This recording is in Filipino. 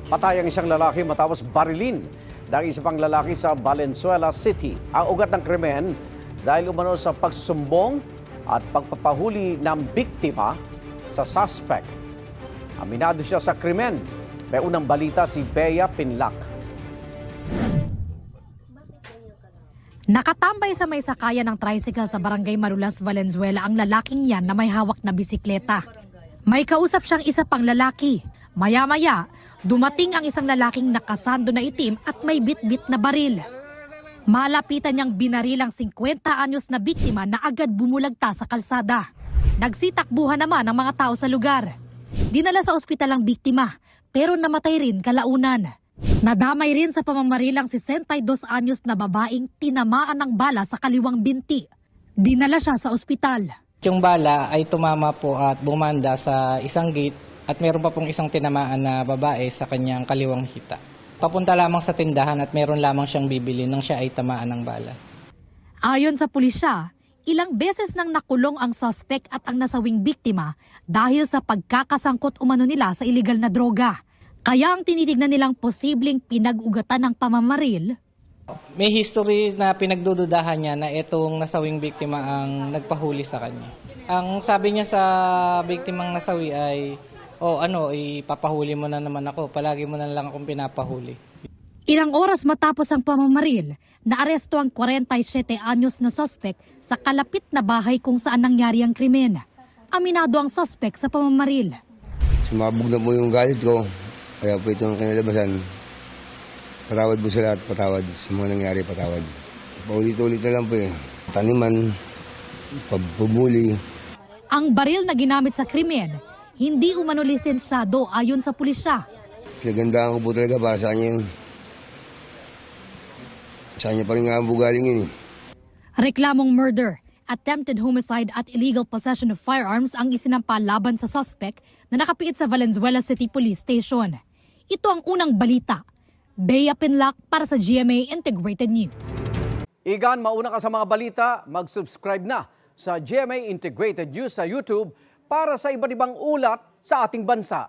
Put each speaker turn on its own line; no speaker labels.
Patay ang isang lalaki matapos barilin ng isa pang lalaki sa Valenzuela City. Ang ugat ng krimen dahil umano sa pagsusumbong at pagpapahuli ng biktima sa suspect. Aminado siya sa krimen. May unang balita si Bea Pinlac.
Nakatambay sa may sakayan ng tricycle sa Barangay Marulas, Valenzuela ang lalaking yan na may hawak na bisikleta. May kausap siyang isa pang lalaki. Maya-maya, dumating ang isang lalaking nakasando na itim at may bit-bit na baril. Malapitan niyang binaril ang 50 anyos na biktima na agad bumulagta sa kalsada. Nagsitakbuhan naman ang mga tao sa lugar. Dinala sa ospital ang biktima, pero namatay rin kalaunan. Nadamay rin sa pamamarilang 62 anyos na babaeng tinamaan ng bala sa kaliwang binti. Dinala siya sa ospital.
Yung bala ay tumama po at bumanda sa isang gate at meron pa pong isang tinamaan na babae sa kanyang kaliwang hita. Papunta lamang sa tindahan at meron lamang siyang bibili nang siya ay tamaan ng bala.
Ayon sa pulisya, ilang beses nang nakulong ang suspect at ang nasawing biktima dahil sa pagkakasangkot umano nila sa iligal na droga. Kaya ang tinitignan nilang posibleng pinag-ugatan ng pamamaril.
May history na pinagdududahan niya na itong nasawing biktima ang nagpahuli sa kanya. Ang sabi niya sa biktimang nasawi ay, ipapahuli mo na naman ako, palagi mo na lang akong pinapahuli.
Ilang oras matapos ang pamamaril, naaresto ang 47 anyos na suspect sa kalapit na bahay kung saan nangyari ang krimen. Aminado ang suspect sa pamamaril.
Sumabog na po yung galit ko, kaya po itong kinalabasan. Patawad po sa lahat, patawad. Sa mga nangyari, patawad. Paulit-ulit na lang po eh. Taniman, pabubuli.
Ang baril na ginamit sa krimen, hindi umano lisensyado ayon sa pulisya.
Pinagandaan ko po talaga para sa kanya yun. Sa kanya pa rin nga ang bugaling yun eh.
Reklamong murder, attempted homicide at illegal possession of firearms ang isinampa laban sa suspect na nakapiit sa Valenzuela City Police Station. Ito ang unang balita. Bea Pinlac para sa GMA Integrated News.
Igan, mauna ka sa mga balita, mag-subscribe na sa GMA Integrated News sa YouTube para sa iba't ibang ulat sa ating bansa.